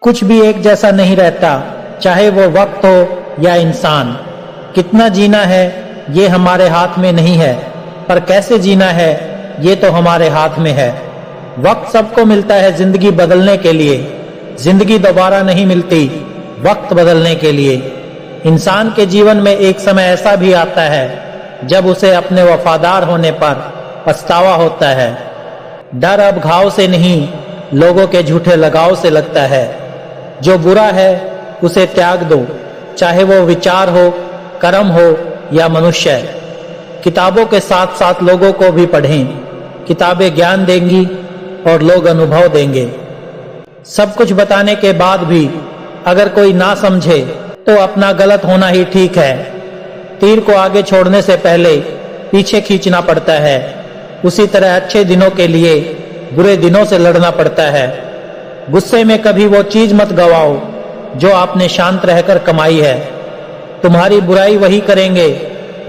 कुछ भी एक जैसा नहीं रहता, चाहे वो वक्त हो या इंसान। कितना जीना है ये हमारे हाथ में नहीं है, पर कैसे जीना है ये तो हमारे हाथ में है। वक्त सबको मिलता है जिंदगी बदलने के लिए, जिंदगी दोबारा नहीं मिलती वक्त बदलने के लिए। इंसान के जीवन में एक समय ऐसा भी आता है जब उसे अपने वफादार होने पर पछतावा होता है। डर अब घाव से नहीं, लोगों के झूठे लगाव से लगता है। जो बुरा है उसे त्याग दो, चाहे वो विचार हो, कर्म हो या मनुष्य। किताबों के साथ साथ लोगों को भी पढ़ें। किताबें ज्ञान देंगी और लोग अनुभव देंगे। सब कुछ बताने के बाद भी अगर कोई ना समझे तो अपना गलत होना ही ठीक है। तीर को आगे छोड़ने से पहले पीछे खींचना पड़ता है, उसी तरह अच्छे दिनों के लिए बुरे दिनों से लड़ना पड़ता है। गुस्से में कभी वो चीज मत गवाओ जो आपने शांत रहकर कमाई है। तुम्हारी बुराई वही करेंगे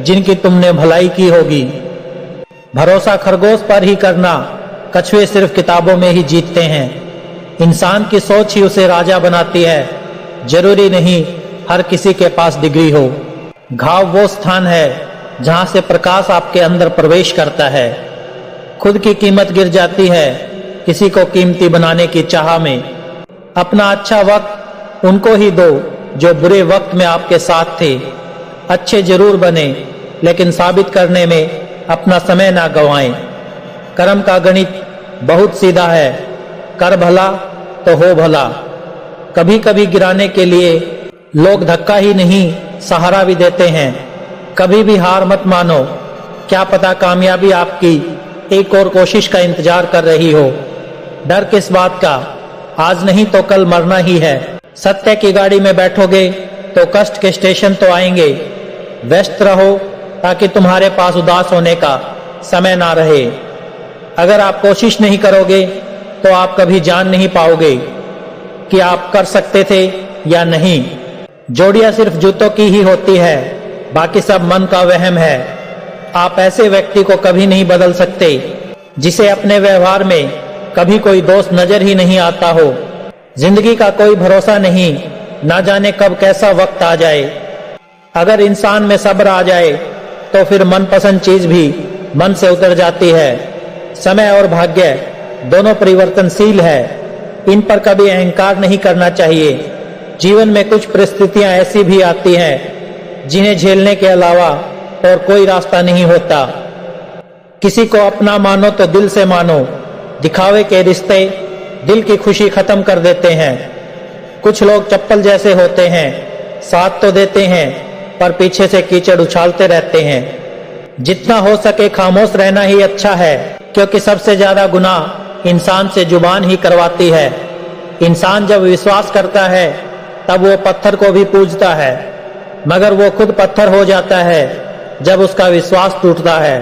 जिनकी तुमने भलाई की होगी। भरोसा खरगोश पर ही करना, कछुए सिर्फ किताबों में ही जीतते हैं। इंसान की सोच ही उसे राजा बनाती है, जरूरी नहीं हर किसी के पास डिग्री हो। घाव वो स्थान है जहां से प्रकाश आपके अंदर प्रवेश करता है। खुद की कीमत गिर जाती है किसी को कीमती बनाने की चाह में। अपना अच्छा वक्त उनको ही दो जो बुरे वक्त में आपके साथ थे। अच्छे जरूर बने, लेकिन साबित करने में अपना समय ना गंवाएं। कर्म का गणित बहुत सीधा है, कर भला तो हो भला। कभी कभी गिराने के लिए लोग धक्का ही नहीं सहारा भी देते हैं। कभी भी हार मत मानो, क्या पता कामयाबी आपकी एक और कोशिश का इंतजार कर रही हो। डर किस बात का, आज नहीं तो कल मरना ही है। सत्य की गाड़ी में बैठोगे तो कष्ट के स्टेशन तो आएंगे। व्यस्त रहो ताकि तुम्हारे पास उदास होने का समय ना रहे। अगर आप कोशिश नहीं करोगे तो आप कभी जान नहीं पाओगे कि आप कर सकते थे या नहीं। जोड़ियां सिर्फ जूतों की ही होती है, बाकी सब मन का वहम है। आप ऐसे व्यक्ति को कभी नहीं बदल सकते जिसे अपने व्यवहार में कभी कोई दोस्त नजर ही नहीं आता हो। जिंदगी का कोई भरोसा नहीं, ना जाने कब कैसा वक्त आ जाए। अगर इंसान में सब्र आ जाए तो फिर मनपसंद चीज भी मन से उतर जाती है। समय और भाग्य दोनों परिवर्तनशील है, इन पर कभी अहंकार नहीं करना चाहिए। जीवन में कुछ परिस्थितियां ऐसी भी आती हैं जिन्हें झेलने के अलावा और कोई रास्ता नहीं होता। किसी को अपना मानो तो दिल से मानो। दिखावे के रिश्ते दिल की खुशी खत्म कर देते हैं। कुछ लोग चप्पल जैसे होते हैं, साथ तो देते हैं पर पीछे से कीचड़ उछालते रहते हैं। जितना हो सके खामोश रहना ही अच्छा है, क्योंकि सबसे ज्यादा गुनाह इंसान से जुबान ही करवाती है। इंसान जब विश्वास करता है तब वो पत्थर को भी पूजता है, मगर वो खुद पत्थर हो जाता है जब उसका विश्वास टूटता है।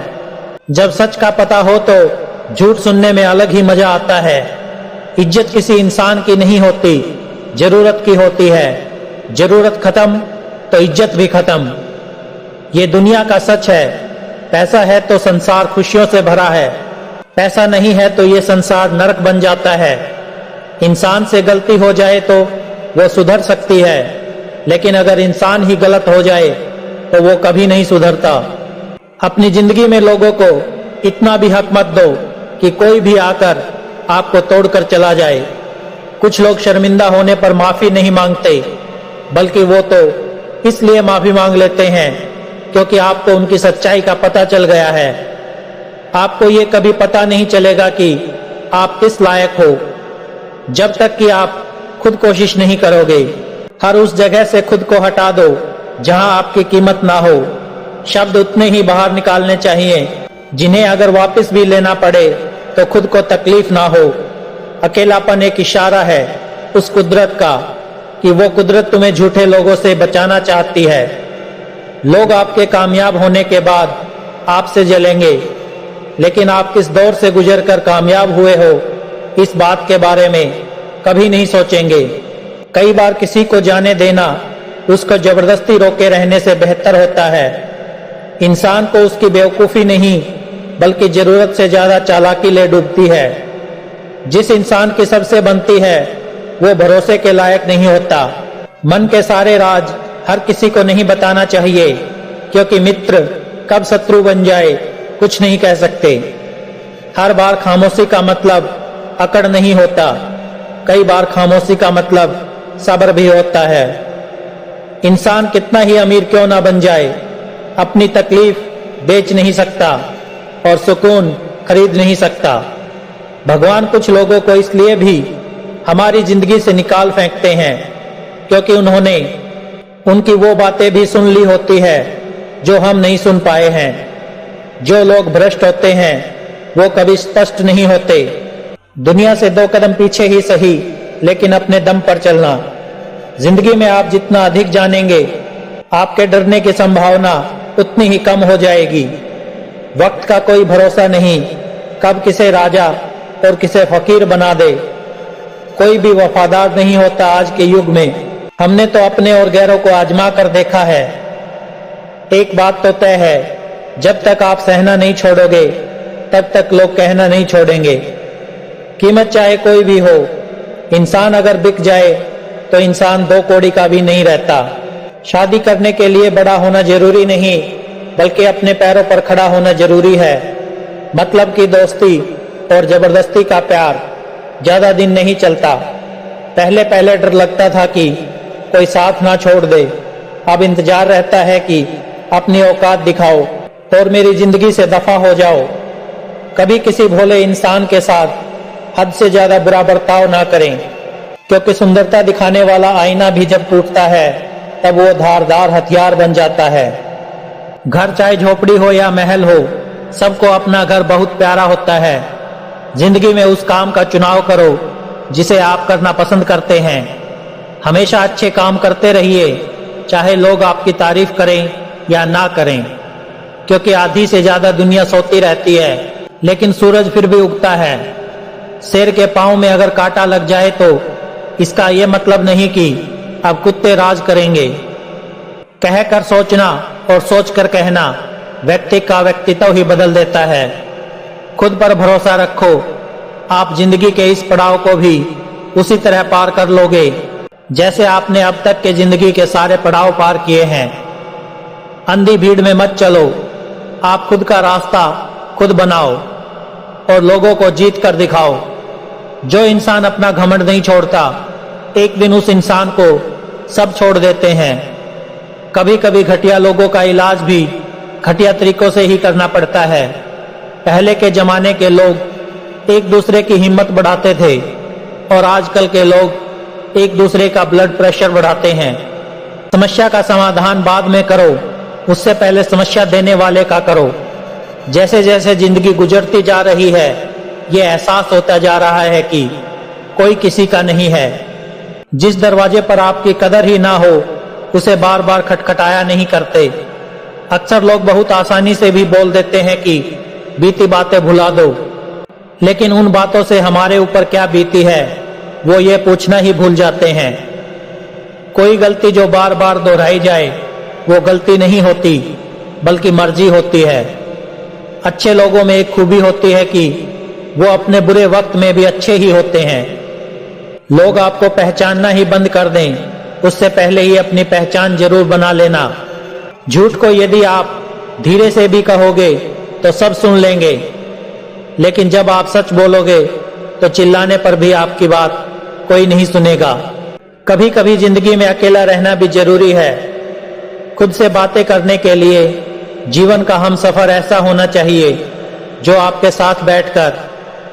जब सच का पता हो तो झूठ सुनने में अलग ही मजा आता है। इज्जत किसी इंसान की नहीं होती, जरूरत की होती है। जरूरत खत्म तो इज्जत भी खत्म। ये दुनिया का सच है। पैसा है तो संसार खुशियों से भरा है, पैसा नहीं है तो ये संसार नरक बन जाता है। इंसान से गलती हो जाए तो वो सुधर सकती है, लेकिन अगर इंसान ही गलत हो जाए तो वो कभी नहीं सुधरता। अपनी जिंदगी में लोगों को इतना भी हक मत दो कि कोई भी आकर आपको तोड़कर चला जाए। कुछ लोग शर्मिंदा होने पर माफी नहीं मांगते, बल्कि वो तो इसलिए माफी मांग लेते हैं क्योंकि आपको उनकी सच्चाई का पता चल गया है। आपको ये कभी पता नहीं चलेगा कि आप किस लायक हो जब तक कि आप खुद कोशिश नहीं करोगे। हर उस जगह से खुद को हटा दो जहां आपकी कीमत ना हो। शब्द उतने ही बाहर निकालने चाहिए जिन्हें अगर वापस भी लेना पड़े तो खुद को तकलीफ ना हो। अकेलापन एक इशारा है उस कुदरत का कि वो कुदरत तुम्हें झूठे लोगों से बचाना चाहती है। लोग आपके कामयाब होने के बाद आपसे जलेंगे, लेकिन आप किस दौर से गुजरकर कामयाब हुए हो इस बात के बारे में कभी नहीं सोचेंगे। कई बार किसी को जाने देना उसको जबरदस्ती रोके रहने से बेहतर होता है। इंसान को उसकी बेवकूफी नहीं बल्कि जरूरत से ज्यादा चालाकी ले डूबती है। जिस इंसान की सबसे बनती है वो भरोसे के लायक नहीं होता। मन के सारे राज हर किसी को नहीं बताना चाहिए, क्योंकि मित्र कब शत्रु बन जाए कुछ नहीं कह सकते। हर बार खामोशी का मतलब अकड़ नहीं होता, कई बार खामोशी का मतलब सब्र भी होता है। इंसान कितना ही अमीर क्यों ना बन जाए, अपनी तकलीफ बेच नहीं सकता और सुकून खरीद नहीं सकता। भगवान कुछ लोगों को इसलिए भी हमारी जिंदगी से निकाल फेंकते हैं क्योंकि उन्होंने उनकी वो बातें भी सुन ली होती है जो हम नहीं सुन पाए हैं। जो लोग भ्रष्ट होते हैं वो कभी स्पष्ट नहीं होते। दुनिया से 2 कदम पीछे ही सही, लेकिन अपने दम पर चलना। जिंदगी में आप जितना अधिक जानेंगे, आपके डरने की संभावना उतनी ही कम हो जाएगी। वक्त का कोई भरोसा नहीं, कब किसे राजा और किसे फकीर बना दे। कोई भी वफादार नहीं होता आज के युग में। हमने तो अपने और गैरों को आजमा कर देखा है। एक बात तो तय है, जब तक आप सहना नहीं छोड़ोगे तब तक लोग कहना नहीं छोड़ेंगे। कीमत चाहे कोई भी हो, इंसान अगर बिक जाए तो इंसान 2 कौड़ी का भी नहीं रहता। शादी करने के लिए बड़ा होना जरूरी नहीं, बल्कि अपने पैरों पर खड़ा होना जरूरी है। मतलब की दोस्ती और जबरदस्ती का प्यार ज्यादा दिन नहीं चलता। पहले पहले डर लगता था कि कोई साथ ना छोड़ दे, अब इंतजार रहता है कि अपनी औकात दिखाओ और मेरी जिंदगी से दफा हो जाओ। कभी किसी भोले इंसान के साथ हद से ज्यादा बुरा बर्ताव ना करें, क्योंकि सुंदरता दिखाने वाला आईना भी जब टूटता है तब वो धारदार हथियार बन जाता है। घर चाहे झोपड़ी हो या महल हो, सबको अपना घर बहुत प्यारा होता है। जिंदगी में उस काम का चुनाव करो जिसे आप करना पसंद करते हैं। हमेशा अच्छे काम करते रहिए, चाहे लोग आपकी तारीफ करें या ना करें, क्योंकि आधी से ज्यादा दुनिया सोती रहती है लेकिन सूरज फिर भी उगता है। शेर के पांव में अगर कांटा लग जाए तो इसका यह मतलब नहीं कि अब कुत्ते राज करेंगे। कहकर सोचना और सोचकर कहना व्यक्ति का व्यक्तित्व ही बदल देता है। खुद पर भरोसा रखो, आप जिंदगी के इस पड़ाव को भी उसी तरह पार कर लोगे जैसे आपने अब तक के जिंदगी के सारे पड़ाव पार किए हैं। अंधी भीड़ में मत चलो, आप खुद का रास्ता खुद बनाओ और लोगों को जीत कर दिखाओ। जो इंसान अपना घमंड नहीं छोड़ता, एक दिन उस इंसान को सब छोड़ देते हैं। कभी कभी घटिया लोगों का इलाज भी घटिया तरीकों से ही करना पड़ता है। पहले के जमाने के लोग एक दूसरे की हिम्मत बढ़ाते थे और आजकल के लोग एक दूसरे का ब्लड प्रेशर बढ़ाते हैं। समस्या का समाधान बाद में करो, उससे पहले समस्या देने वाले का करो। जैसे जैसे जिंदगी गुजरती जा रही है, ये एहसास होता जा रहा है कि कोई किसी का नहीं है। जिस दरवाजे पर आपकी कदर ही ना हो, उसे बार बार खटखटाया नहीं करते। अक्सर लोग बहुत आसानी से भी बोल देते हैं कि बीती बातें भुला दो, लेकिन उन बातों से हमारे ऊपर क्या बीती है वो ये पूछना ही भूल जाते हैं। कोई गलती जो बार बार दोहराई जाए वो गलती नहीं होती, बल्कि मर्जी होती है। अच्छे लोगों में एक खूबी होती है कि वो अपने बुरे वक्त में भी अच्छे ही होते हैं। लोग आपको पहचानना ही बंद कर दें, उससे पहले ही अपनी पहचान जरूर बना लेना। झूठ को यदि आप धीरे से भी कहोगे तो सब सुन लेंगे, लेकिन जब आप सच बोलोगे तो चिल्लाने पर भी आपकी बात कोई नहीं सुनेगा। कभी कभी जिंदगी में अकेला रहना भी जरूरी है। खुद से बातें करने के लिए जीवन का हमसफर ऐसा होना चाहिए जो आपके साथ बैठकर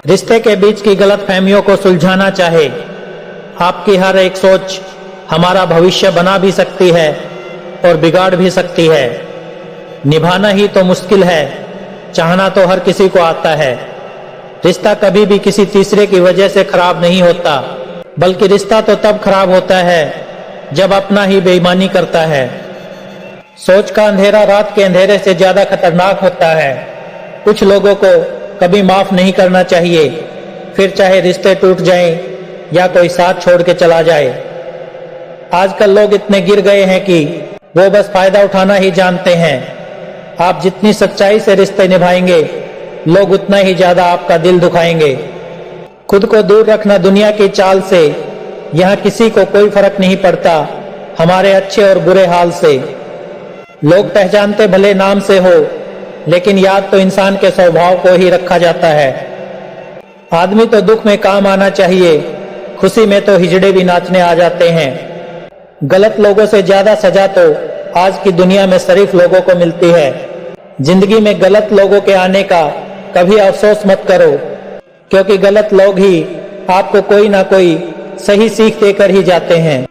रिश्ते के बीच की गलतफहमियों को सुलझाना चाहे। आपकी हर एक सोच हमारा भविष्य बना भी सकती है और बिगाड़ भी सकती है। निभाना ही तो मुश्किल है, चाहना तो हर किसी को आता है। रिश्ता कभी भी किसी तीसरे की वजह से खराब नहीं होता, बल्कि रिश्ता तो तब खराब होता है जब अपना ही बेईमानी करता है। सोच का अंधेरा रात के अंधेरे से ज्यादा खतरनाक होता है। कुछ लोगों को कभी माफ नहीं करना चाहिए, फिर चाहे रिश्ते टूट जाएं या कोई साथ छोड़ के चला जाए। आजकल लोग इतने गिर गए हैं कि वो बस फायदा उठाना ही जानते हैं। आप जितनी सच्चाई से रिश्ते निभाएंगे, लोग उतना ही ज्यादा आपका दिल दुखाएंगे। खुद को दूर रखना दुनिया की चाल से यहाँ किसी को कोई फर्क नहीं पड़ता हमारे अच्छे और बुरे हाल से। लोग पहचानते भले नाम से हो, लेकिन याद तो इंसान के स्वभाव को ही रखा जाता है। आदमी तो दुख में काम आना चाहिए, खुशी में तो हिजड़े भी नाचने आ जाते हैं। गलत लोगों से ज्यादा सजा तो आज की दुनिया में शरीफ लोगों को मिलती है। जिंदगी में गलत लोगों के आने का कभी अफसोस मत करो, क्योंकि गलत लोग ही आपको कोई ना कोई सही सीख देकर ही जाते हैं।